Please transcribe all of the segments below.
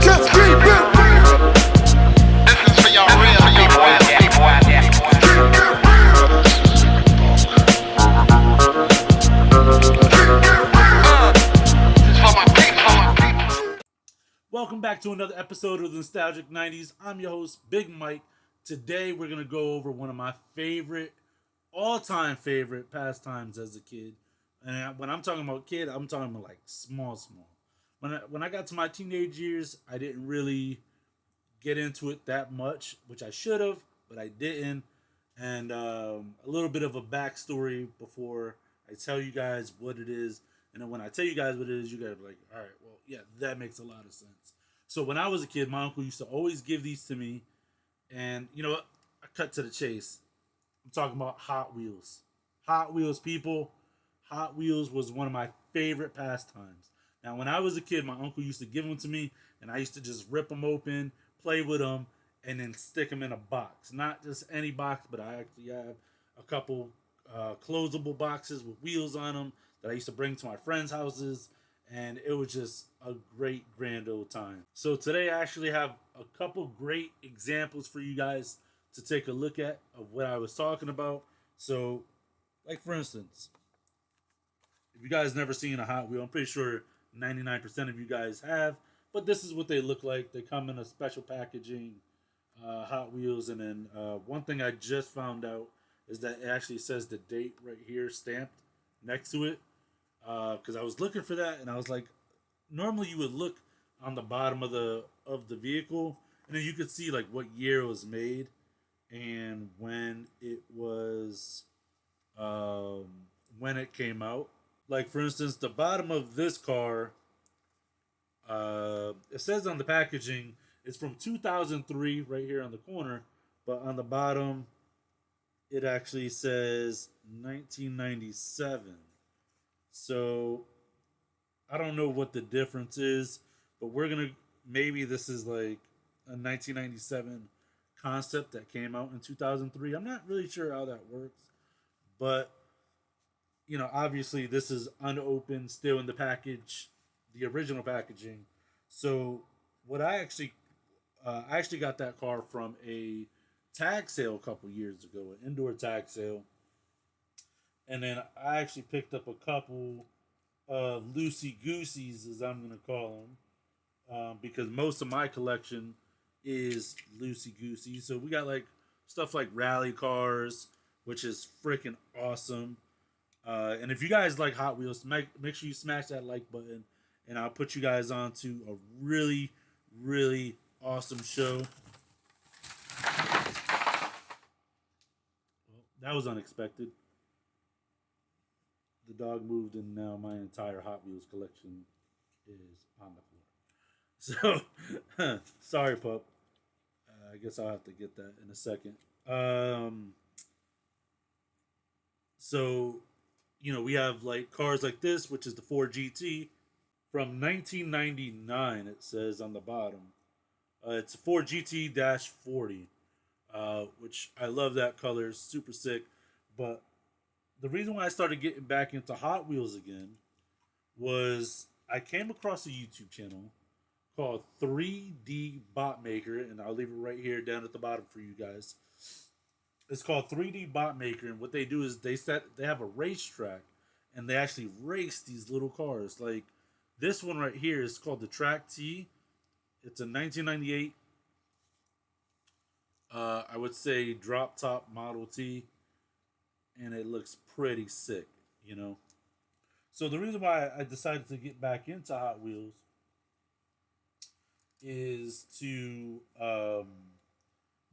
Just keep it real. This is for y'all real people out there. This is for my people. Welcome back to another episode of the Nostalgic 90s. I'm your host, Big Mike. Today we're going to go over one of my all-time favorite pastimes as a kid. And when I'm talking about kid, I'm talking about like small. When I got to my teenage years, I didn't really get into it that much, which I should have, but I didn't. And a little bit of a backstory before I tell you guys what it is. And then when I tell you guys what it is, you guys are like, all right, well, yeah, that makes a lot of sense. So when I was a kid, my uncle used to always give these to me. And you know what? I cut to the chase. I'm talking about Hot Wheels. Hot Wheels, people. Hot Wheels was one of my favorite pastimes. Now, when I was a kid, my uncle used to give them to me, and I used to just rip them open, play with them, and then stick them in a box. Not just any box, but I actually have a couple closable boxes with wheels on them that I used to bring to my friends' houses, and it was just a great, grand old time. So today I actually have a couple great examples for you guys to take a look at of what I was talking about. So, like for instance, if you guys never seen a Hot Wheel, I'm pretty sure 99% of you guys have, but this is what they look like. They come in a special packaging, Hot Wheels, and then one thing I just found out is that it actually says the date right here stamped next to it. Because I was looking for that, and I was like, normally you would look on the bottom of the vehicle, and then you could see like what year it was made and when it came out. Like for instance, the bottom of this car, it says on the packaging it's from 2003 right here on the corner, but on the bottom it actually says 1997. So I don't know what the difference is, but maybe this is like a 1997 concept that came out in 2003. I'm not really sure how that works, but obviously this is unopened, still in the package, the original packaging. So what I actually got that car from a tag sale a couple years ago, an indoor tag sale, and then I actually picked up a couple loosey gooseys, as I'm gonna call them, because most of my collection is loosey goosey. So we got like stuff like rally cars, which is freaking awesome. And if you guys like Hot Wheels, make sure you smash that like button, and I'll put you guys on to a really, really awesome show. Well, that was unexpected. The dog moved, and now my entire Hot Wheels collection is on the floor. So, sorry, pup. I guess I'll have to get that in a second. So, we have like cars like this, which is the Ford GT from 1999. It says on the bottom. It's a Ford GT 40, which I love that color. It's super sick. But the reason why I started getting back into Hot Wheels again was I came across a YouTube channel called 3D Bot Maker, and I'll leave it right here down at the bottom for you guys. It's called 3D Bot Maker, and what they do is they have a racetrack, and they actually race these little cars. Like this one right here is called the Track T. It's a 1998, I would say drop top Model T, and it looks pretty sick, So the reason why I decided to get back into Hot Wheels is to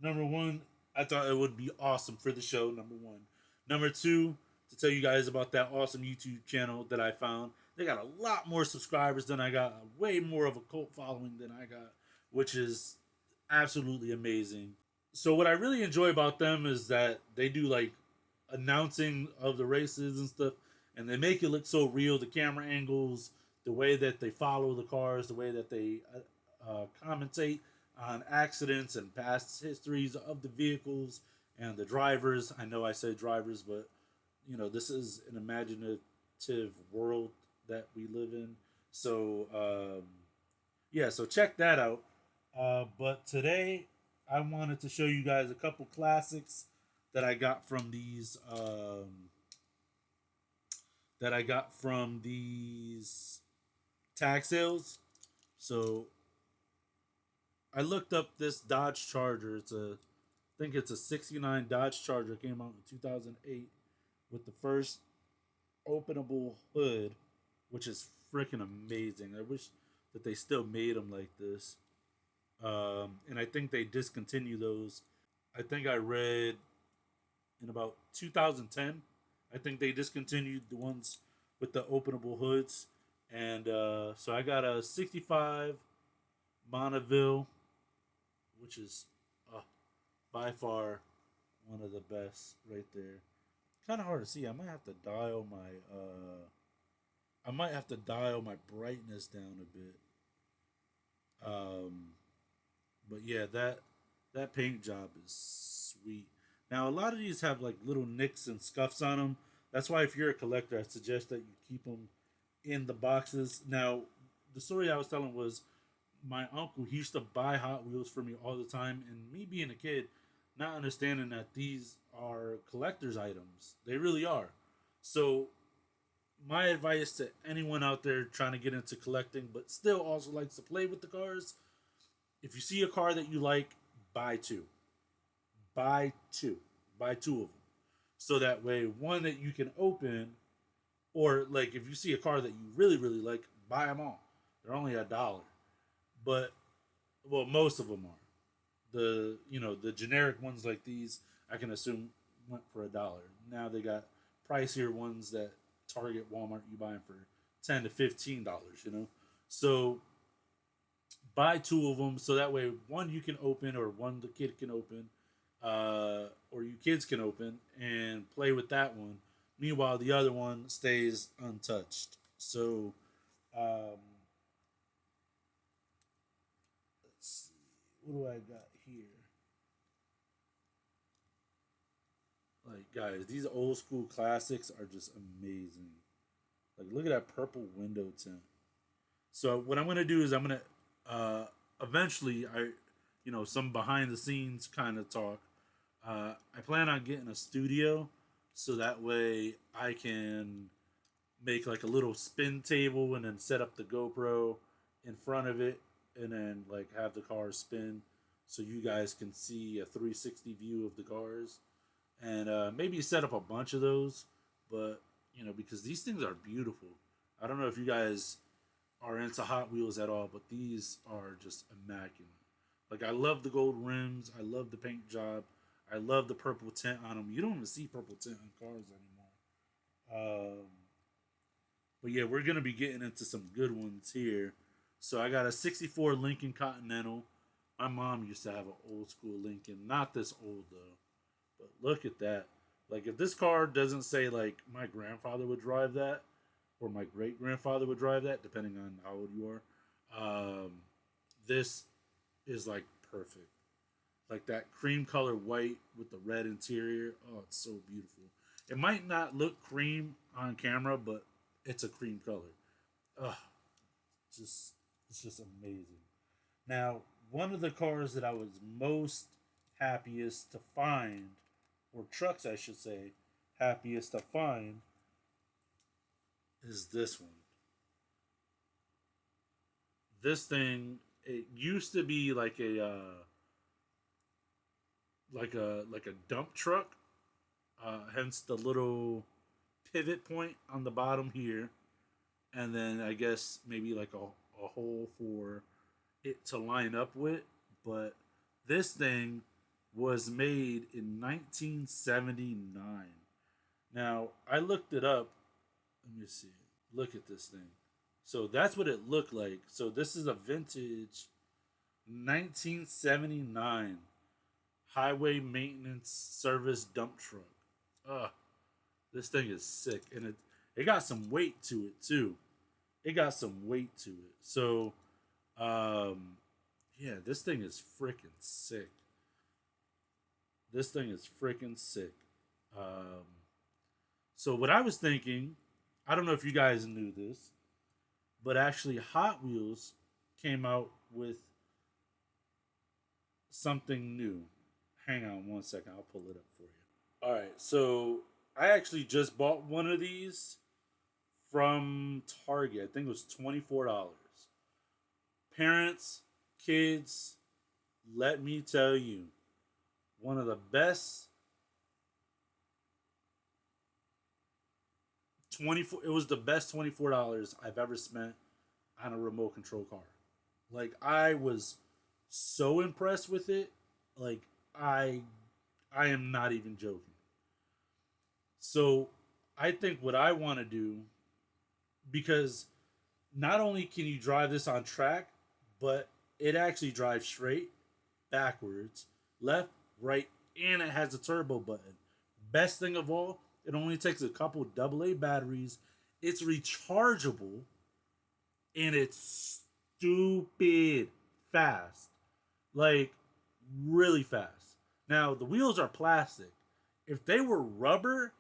number one, I thought it would be awesome for the show. Number one, number two, to tell you guys about that awesome YouTube channel that I found. They got a lot more subscribers than I got, way more of a cult following than I got, which is absolutely amazing. So what I really enjoy about them is that they do like announcing of the races and stuff, and they make it look so real. The camera angles, the way that they follow the cars, the way that they commentate on accidents and past histories of the vehicles and the drivers. I know I say drivers, but this is an imaginative world that we live in. So yeah, so check that out. But today I wanted to show you guys a couple classics that I got from these tag sales. So I looked up this Dodge Charger. I think it's a '69 Dodge Charger. Came out in 2008 with the first openable hood, which is freaking amazing. I wish that they still made them like this. And I think they discontinue those. I think I read in about 2010. I think they discontinued the ones with the openable hoods, and so I got a '65 Bonneville, which is uh, by far one of the best right there. Kind of hard to see. I might have to dial my brightness down a bit. Um, but yeah, that paint job is sweet. Now a lot of these have like little nicks and scuffs on them. That's why if you're a collector, I suggest that you keep them in the boxes. Now, the story I was telling was my uncle. He used to buy Hot Wheels for me all the time, and me being a kid, not understanding that these are collector's items. They really are. So my advice to anyone out there trying to get into collecting, but still also likes to play with the cars, if you see a car that you like, buy two. Buy two. Buy two of them. So that way, one that you can open, or like if you see a car that you really, really like, buy them all. They're only $1. But, well, most of them are. The generic ones like these, I can assume went for $1. Now they got pricier ones that Target, Walmart, you buy them for $10 to $15. So buy two of them so that way one you can open or one the kid can open, or you kids can open and play with that one. Meanwhile, the other one stays untouched. So um, let's see, what do I got here? Like guys, these old school classics are just amazing. Like look at that purple window tint. So what I'm gonna do is I'm gonna eventually some behind the scenes kind of talk. I plan on getting a studio so that way I can make like a little spin table and then set up the GoPro in front of it and then like have the cars spin so you guys can see a 360 view of the cars and maybe set up a bunch of those. But because these things are beautiful. I don't know if you guys are into Hot Wheels at all, but these are just immaculate. Like I love the gold rims, I love the paint job, I love the purple tint on them. You don't even see purple tint on cars anymore. But yeah, we're gonna be getting into some good ones here. So I got a '64 Lincoln Continental. My mom used to have an old school Lincoln, not this old though. But look at that. Like if this car doesn't say like my grandfather would drive that, or my great grandfather would drive that, depending on how old you are. This is like perfect. Like that cream color white with the red interior. Oh, it's so beautiful. It might not look cream on camera, but it's a cream color. Ugh, just it's just amazing. Now, one of the cars that I was most happiest to find, or trucks I should say, happiest to find, is this one. This thing, it used to be like a dump truck, hence the little pivot point on the bottom here, and then I guess maybe like a hole for it to line up with. But this thing was made in 1979. Now I looked it up. Let me see. Look at this thing. So that's what it looked like. So this is a vintage 1979 highway maintenance service dump truck. Ugh, this thing is sick, and it got some weight to it too. It got some weight to it. So, um, yeah, this thing is freaking sick. This thing is freaking sick. Um, so what I was thinking, I don't know if you guys knew this, but actually Hot Wheels came out with something new. Hang on one second, I'll pull it up for you. All right, so I actually just bought one of these from Target. I think it was $24. Parents, kids, let me tell you, one of the best 24 it was the best $24 I've ever spent on a remote control car. Like I was so impressed with it. Like I I am not even joking. So I think what I want to do, because not only can you drive this on track, but it actually drives straight, backwards, left, right, and it has a turbo button. Best thing of all, it only takes a couple AA batteries. It's rechargeable and it's stupid fast. Like really fast. Now, the wheels are plastic. If they were rubber,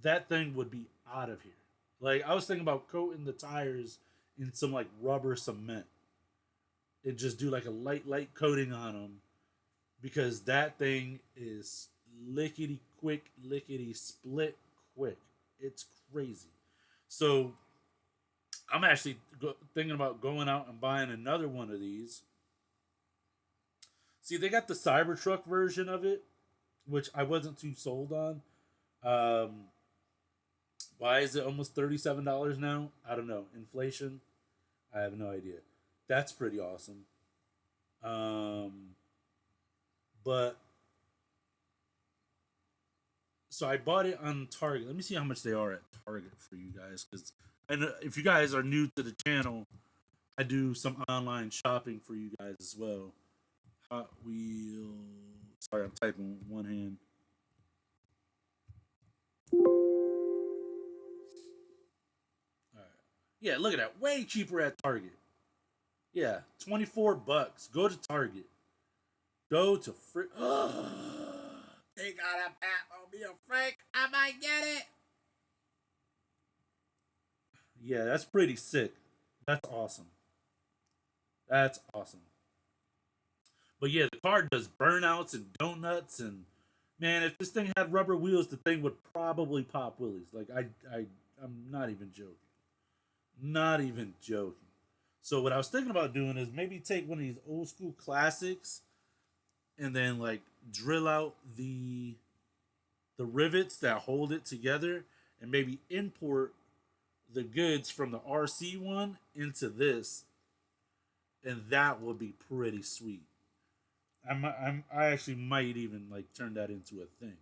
that thing would be out of here. Like I was thinking about coating the tires in some like rubber cement and just do like a light coating on them because that thing is lickety quick, lickety split quick. It's crazy. So I'm actually thinking about going out and buying another one of these. See, they got the Cybertruck version of it, which I wasn't too sold on. Um, why is it almost $37 now? I don't know. Inflation? I have no idea. That's pretty awesome. Um, but so I bought it on Target. Let me see how much they are at Target for you guys, because and if you guys are new to the channel, I do some online shopping for you guys as well. Hot Wheels. Sorry, I'm typing with one hand. All right. Yeah, look at that. Way cheaper at Target. Yeah, $24. Go to Target. Go to Frick. They got a Batmobile, Frank. I might get it. Yeah, that's pretty sick. That's awesome. That's awesome. But yeah, the car does burnouts and donuts, and man, if this thing had rubber wheels, the thing would probably pop willies. Like I'm not even joking. Not even joking. So what I was thinking about doing is maybe take one of these old school classics and then like drill out the rivets that hold it together and maybe import the goods from the RC one into this, and that would be pretty sweet. I actually might even like turn that into a thing.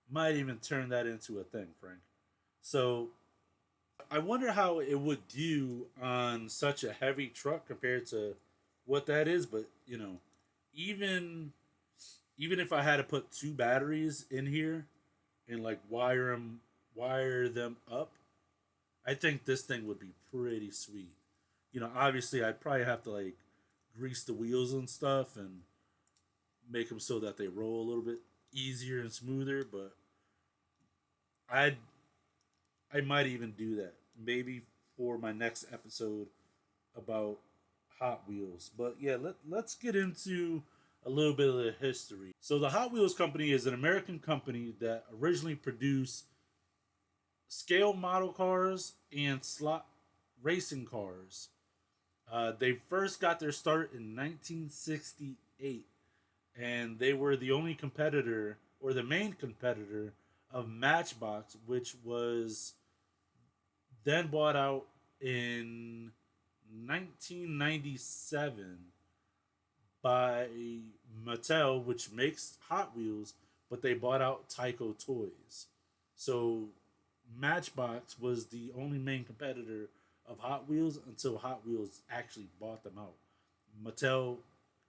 Might even turn that into a thing, Frank. So I wonder how it would do on such a heavy truck compared to what that is. But even even if I had to put two batteries in here and like wire them up, I think this thing would be pretty sweet. Obviously I'd probably have to like grease the wheels and stuff and make them so that they roll a little bit easier and smoother. But I'd I might even do that maybe for my next episode about Hot Wheels. But yeah, let's get into a little bit of the history. So the Hot Wheels company is an American company that originally produced scale model cars and slot racing cars. They first got their start in 1968, and they were the only competitor or the main competitor of Matchbox, which was then bought out in 1997 by Mattel, which makes Hot Wheels, but they bought out Tyco Toys. So Matchbox was the only main competitor of Hot Wheels until Hot Wheels actually bought them out. Mattel,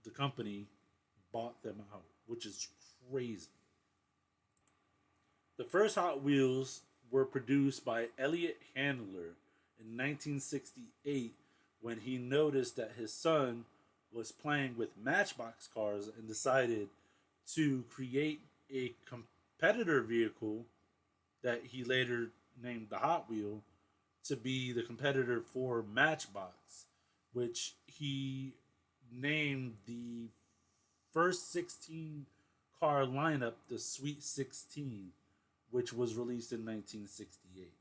the company, bought them out, which is crazy. The first Hot Wheels were produced by Elliot Handler in 1968 when he noticed that his son was playing with Matchbox cars and decided to create a competitor vehicle that he later named the Hot Wheel to be the competitor for Matchbox, which he named the first 16 car lineup the Sweet 16, which was released in 1968.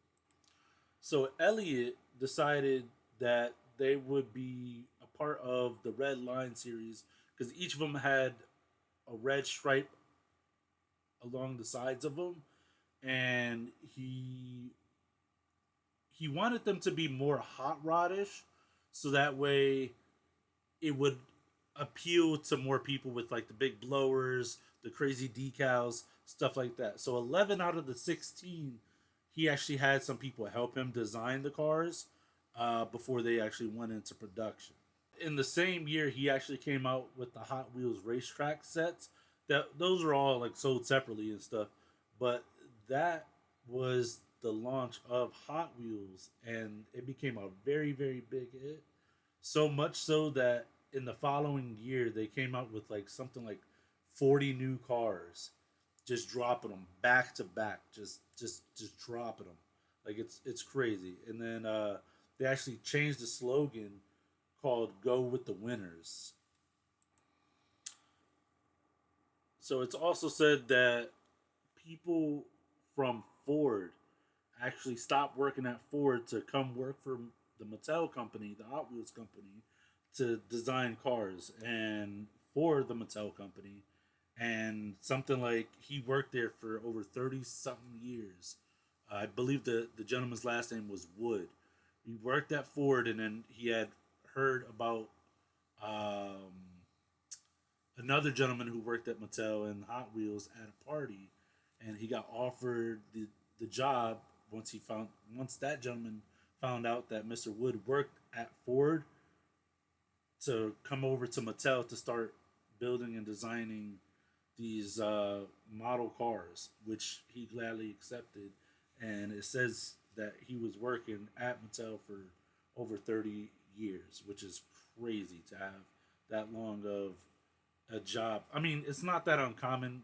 So Elliott decided that they would be a part of the Red Line series because each of them had a red stripe along the sides of them, and he wanted them to be more hot rodish, so that way it would appeal to more people with like the big blowers, the crazy decals, stuff like that. So 11 out of the 16, he actually had some people help him design the cars before they actually went into production. In the same year, he actually came out with the Hot Wheels racetrack sets. That those are all like sold separately and stuff, but that was the launch of Hot Wheels, and it became a very big hit. So much so that in the following year they came out with like something like 40 new cars, just dropping them back to back, just dropping them, like it's crazy. And then they actually changed the slogan called "Go with the Winners." So it's also said that people from Ford actually stopped working at Ford to come work for the Mattel company, the Hot Wheels company, to design cars, and for the Mattel company. And something like he worked there for over 30 something years. I believe the gentleman's last name was Wood. He worked at Ford, and then he had heard about another gentleman who worked at Mattel and Hot Wheels at a party, and he got offered the job once that gentleman found out that Mr. Wood worked at Ford, to come over to Mattel to start building and designing these model cars, which he gladly accepted. And it says that he was working at Mattel for over 30 years, which is crazy to have that long of a job. I mean, it's not that uncommon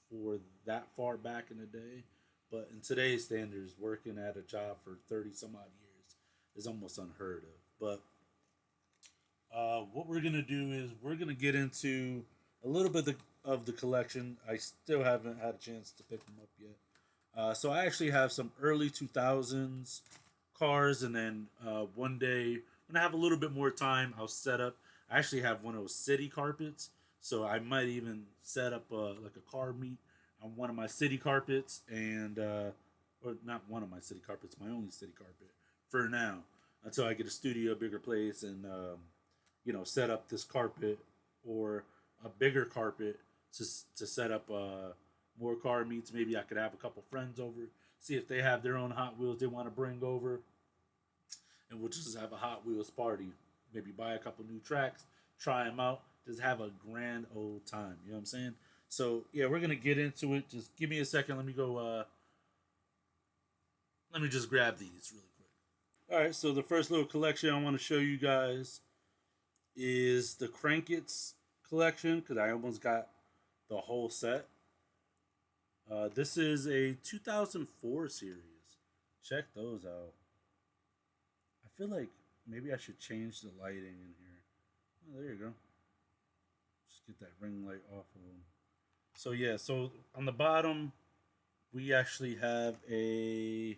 for that far back in the day, but in today's standards, working at a job for 30 some odd years is almost unheard of. But what we're gonna do is we're gonna get into a little bit of the collection. I still haven't had a chance to pick them up yet. So I actually have some early 2000s cars, and then one day when I have a little bit more time, I'll set up. I actually have one of those city carpets, so I might even set up like a car meet on one of my city carpets, and or not one of my city carpets, my only city carpet for now, until I get a studio, bigger place, and set up this carpet or a bigger carpet to set up more car meets. Maybe I could have a couple friends over, see if they have their own Hot Wheels they want to bring over, and we'll just have a Hot Wheels party. Maybe buy a couple new tracks, try them out, just have a grand old time. You know what I'm saying? So yeah, we're gonna get into it. Just give me a second. Let me go. Let me just grab these really quick. All right. So the first little collection I want to show you guys is the Crankits collection, because I almost got the whole set. This is a 2004 series. Check those out. I feel like maybe I should change the lighting in here. Oh, there you go. Just get that ring light off of them. So yeah, so on the bottom we actually have a.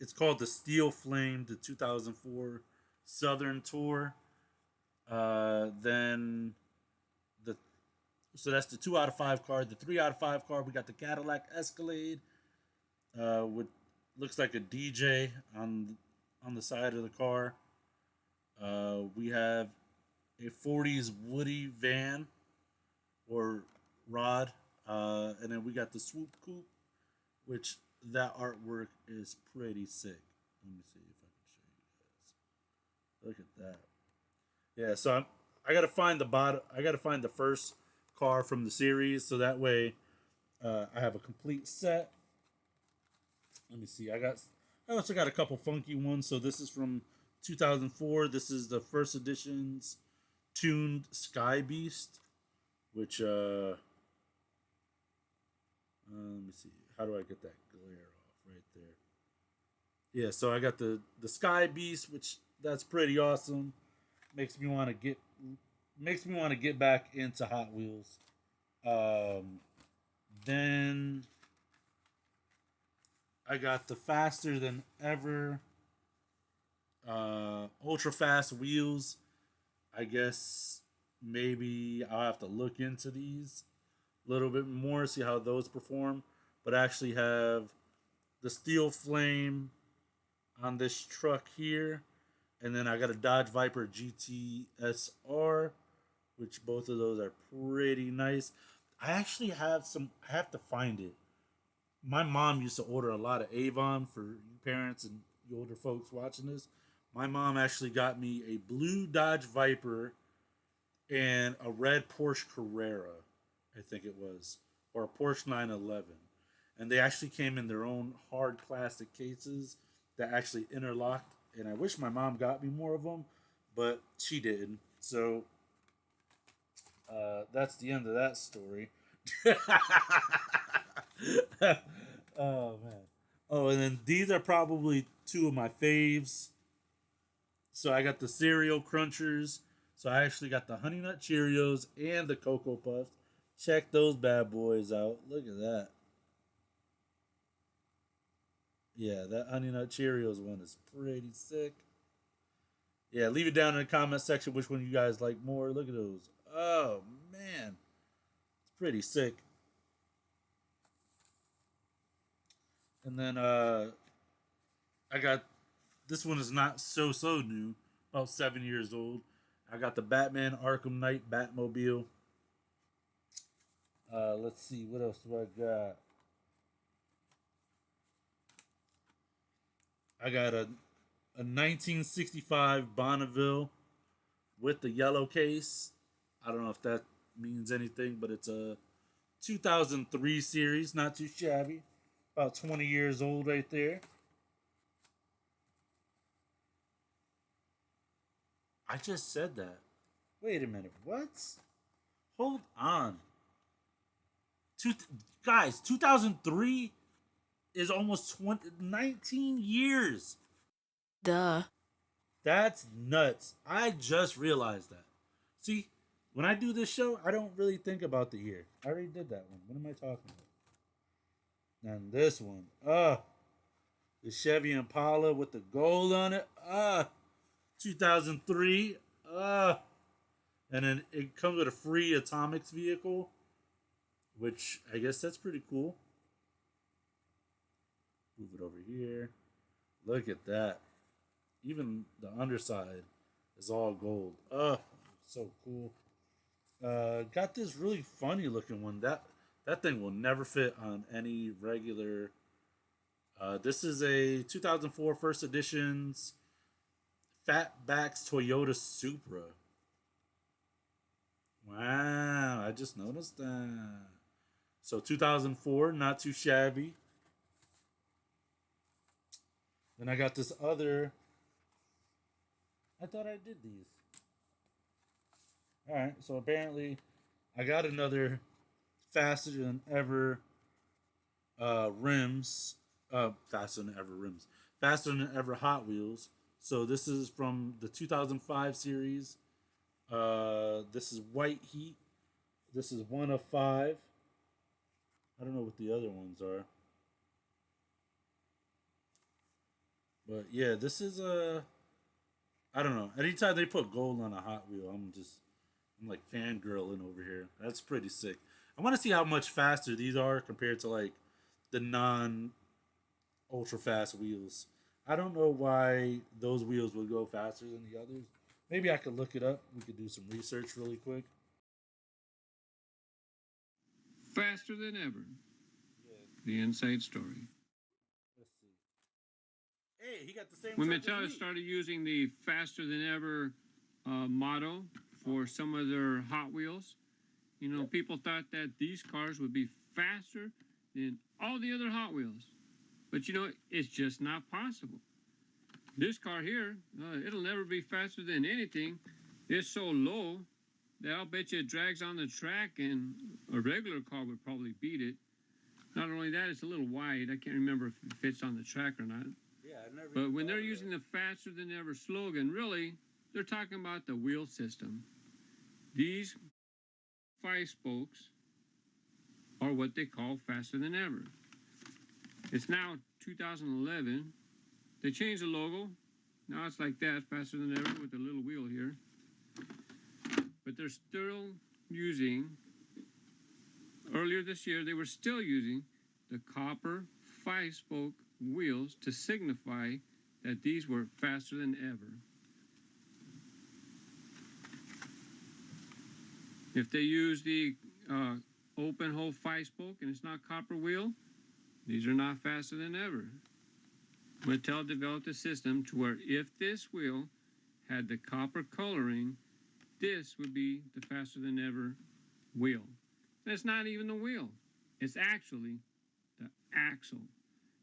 It's called the Steel Flame, the 2004 Southern Tour. Then the so that's the 2 out of 5 card. The 3 out of 5 card, we got the Cadillac Escalade, with looks like a DJ on the side of the car. We have a 40s Woody van or Rod, and then we got the Swoop Coupe, which that artwork is pretty sick. Let me see if I can show you guys. Look at that. Yeah, so I gotta find the bottom. I gotta find the first car from the series, so that way I have a complete set. Let me see. I also got a couple funky ones. So this is from 2004. This is the first edition's tuned Sky Beast, which let me see. How do I get that glare off? right there. Yeah, so I got the Sky Beast, which that's pretty awesome. Makes me want to get back into Hot Wheels. Um, then I got the faster than ever ultra fast wheels. I guess maybe I'll have to look into these a little bit more, see how those perform. But I actually have the steel flame on this truck here, and then I got a Dodge Viper GTSR, which both of those are pretty nice. I actually have some. I have to find it. My mom used to order a lot of Avon for you parents and you older folks watching this. My mom actually got me a blue Dodge Viper and a red Porsche Carrera, I think it was, or a Porsche 911. And they actually came in their own hard plastic cases that actually interlocked. And I wish my mom got me more of them, but she didn't. So that's the end of that story. Oh man. Oh, and then these are probably two of my faves. So I got the cereal crunchers. So I actually got the Honey Nut Cheerios and the Cocoa Puffs. Check those bad boys out. Look at that. Yeah, that Honey Nut Cheerios one is pretty sick. Yeah, leave it down in the comment section which one you guys like more. Look at those. Oh man, it's pretty sick. And then I got this one is not so new, about 7 years old. I got the Batman Arkham Knight Batmobile. Let's see what else do I got. I got a 1965 Bonneville with the yellow case. I don't know if that means anything, but it's a 2003 series, not too shabby. About 20 years old right there. I just said that. Wait a minute. What? Hold on. Two, guys, 2003 is almost 19 years. Duh. That's nuts. I just realized that. See, when I do this show, I don't really think about the year. I already did that one. What am I talking about? And this one. The Chevy Impala with the gold on it. 2003. And then it comes with a free atomics vehicle, which I guess that's pretty cool. Move it over here. Look at that. Even the underside is all gold. So cool. Got this really funny looking one. That thing will never fit on any regular. This is a 2004 first edition's Fatbacks Toyota Supra. Wow, I just noticed that. So 2004, not too shabby. Then I got this other. I thought I did these. All right, so apparently I got another faster than ever rims. Faster than ever rims. Faster than ever Hot Wheels. So this is from the 2005 series. This is White Heat. This is one of five. I don't know what the other ones are. But yeah, this is I don't know. Anytime they put gold on a Hot Wheel, I'm like fangirling over here. That's pretty sick. I want to see how much faster these are compared to like the non ultra fast wheels. I don't know why those wheels would go faster than the others. Maybe I could look it up. We could do some research really quick. Faster than ever. Yeah, The inside story. let's see. Hey, he got the same When truck as Mattel me. started using the faster than ever motto for some of their Hot Wheels, people thought that these cars would be faster than all the other Hot Wheels. But it's just not possible. This car here, it'll never be faster than anything. It's so low that I'll bet you it drags on the track and a regular car would probably beat it. Not only that, it's a little wide. I can't remember if it fits on the track or not. Yeah, I never. But when they're using the faster than ever slogan, really, they're talking about the wheel system. These 5 spokes are what they call faster than ever. It's now 2011. They changed the logo. Now it's like that, faster than ever, with the little wheel here. But they're still using, earlier this year, they were still using the copper 5-spoke wheels to signify that these were faster than ever. If they use the open hole 5-spoke and it's not copper wheel, these are not faster than ever. Mattel developed a system to where if this wheel had the copper coloring, this would be the faster than ever wheel. That's not even the wheel. It's actually the axle.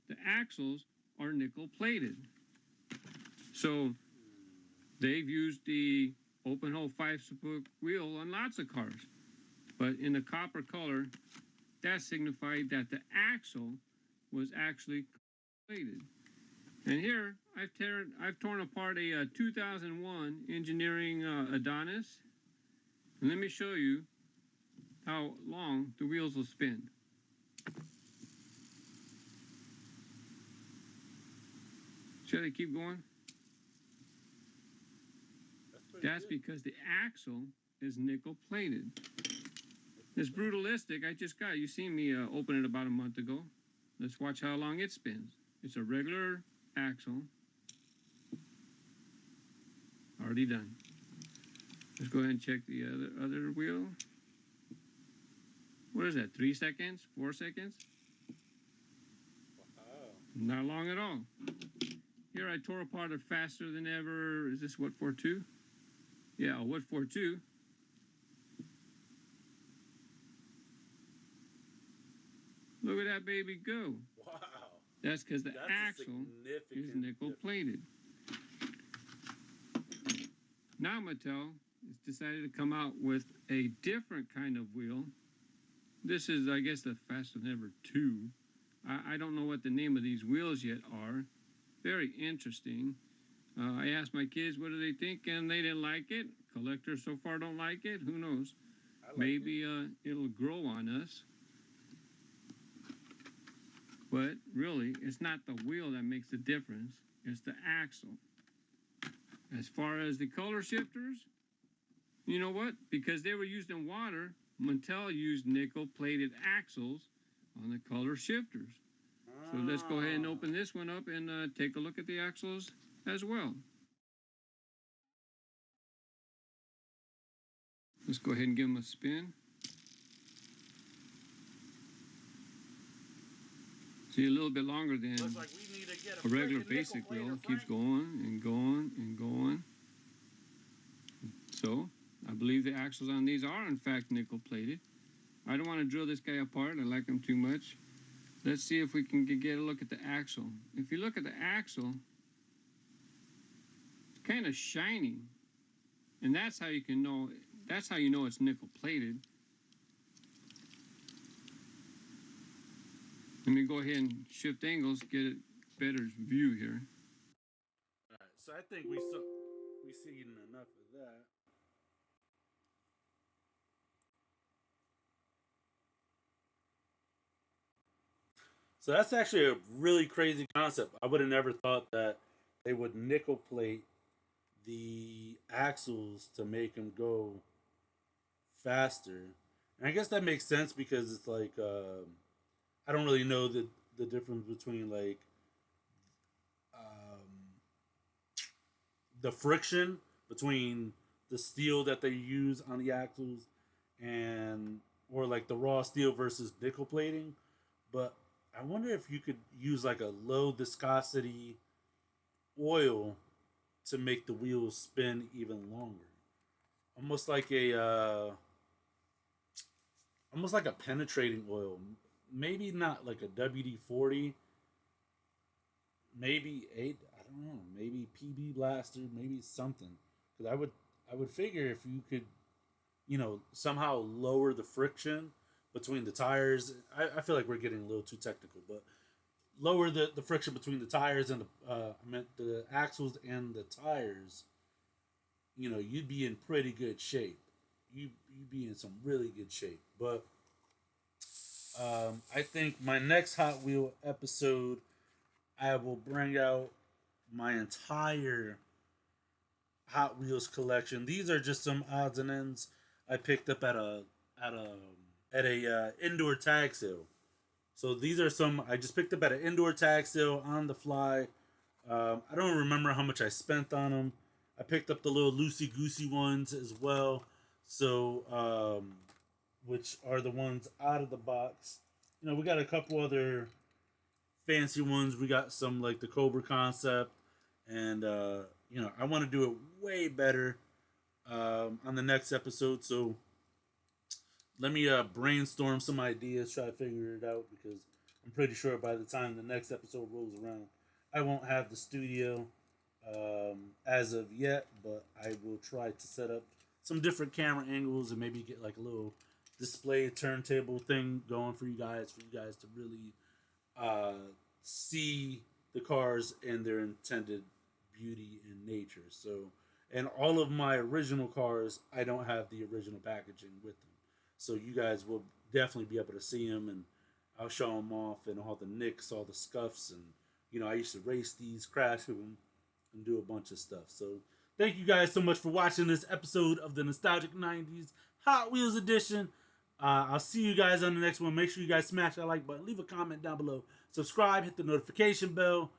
The axles are nickel plated. So they've used the open hole 5-spoke wheel on lots of cars. But in the copper color, that signified that the axle was actually plated. And here, I've torn apart a 2001 engineering Adonis. And let me show you how long the wheels will spin. See how they keep going? That's because the axle is nickel plated. This brutalistic I just got, you seen me open it about a month ago. Let's watch how long it spins. It's a regular axle. Already done. Let's go ahead and check the other wheel. What is that, 3 seconds, 4 seconds? Wow. Not long at all. Here I tore apart a faster than ever. Is this what 4.2? Yeah, what 4.2? Look at that baby go. Wow. That's because the That's axle is nickel plated. Now Mattel has decided to come out with a different kind of wheel. This is, I guess, the faster than ever 2. I don't know what the name of these wheels yet are. Very interesting. I asked my kids what do they think, and they didn't like it. Collectors so far don't like it. Who knows? Maybe it'll grow on us. But really, it's not the wheel that makes the difference. It's the axle. As far as the color shifters, you know what? Because they were used in water, Mattel used nickel-plated axles on the color shifters. So let's go ahead and open this one up and take a look at the axles as well. Let's go ahead and give them a spin. See, a little bit longer than Looks like we need to get a regular basic wheel. It keeps going and going and going. So, I believe the axles on these are in fact nickel plated. I don't want to drill this guy apart. I like him too much. Let's see if we can get a look at the axle. If you look at the axle, it's kind of shiny. And that's how you can know, that's how you know it's nickel plated. Let me go ahead and shift angles, get a better view here. All right, so I think we seen enough of that. So that's actually a really crazy concept. I would have never thought that they would nickel plate the axles to make them go faster. And I guess that makes sense because it's like I don't really know the difference between like um, the friction between the steel that they use on the axles and or like the raw steel versus nickel plating. But I wonder if you could use like a low viscosity oil to make the wheels spin even longer. Almost like a penetrating oil. Maybe not like a WD-40, maybe eight. I don't know. Maybe PB Blaster. Maybe something. Because I would figure if you could, somehow lower the friction between the tires. I feel like we're getting a little too technical, but lower the friction between the tires and I meant the axles and the tires, you'd be in pretty good shape. You'd be in some really good shape. But I think my next Hot Wheel episode, I will bring out my entire Hot Wheels collection. These are just some odds and ends I picked up at a indoor tag sale. So these are some I just picked up at an indoor tag sale on the fly. I don't remember how much I spent on them. I picked up the little loosey goosey ones as well. So, which are the ones out of the box. We got a couple other fancy ones. We got some like the Cobra concept, and I want to do it way better on the next episode. So let me brainstorm some ideas, try to figure it out because I'm pretty sure by the time the next episode rolls around, I won't have the studio as of yet, but I will try to set up some different camera angles and maybe get like a little display turntable thing going for you guys to really see the cars in their intended beauty and nature. So, and all of my original cars, I don't have the original packaging with them. So you guys will definitely be able to see them, and I'll show them off and all the nicks, all the scuffs, and I used to race these, crash them, and do a bunch of stuff. So thank you guys so much for watching this episode of the Nostalgic 90s Hot Wheels edition. I'll see you guys on the next one. Make sure you guys smash that like button, leave a comment down below, subscribe, hit the notification bell,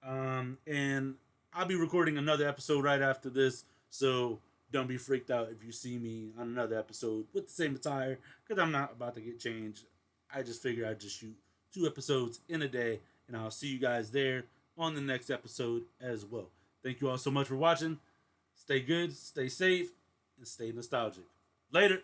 and I'll be recording another episode right after this. So don't be freaked out if you see me on another episode with the same attire, because I'm not about to get changed. I just figure I'd just shoot 2 episodes in a day, and I'll see you guys there on the next episode as well. Thank you all so much for watching. Stay good, stay safe, and stay nostalgic. Later.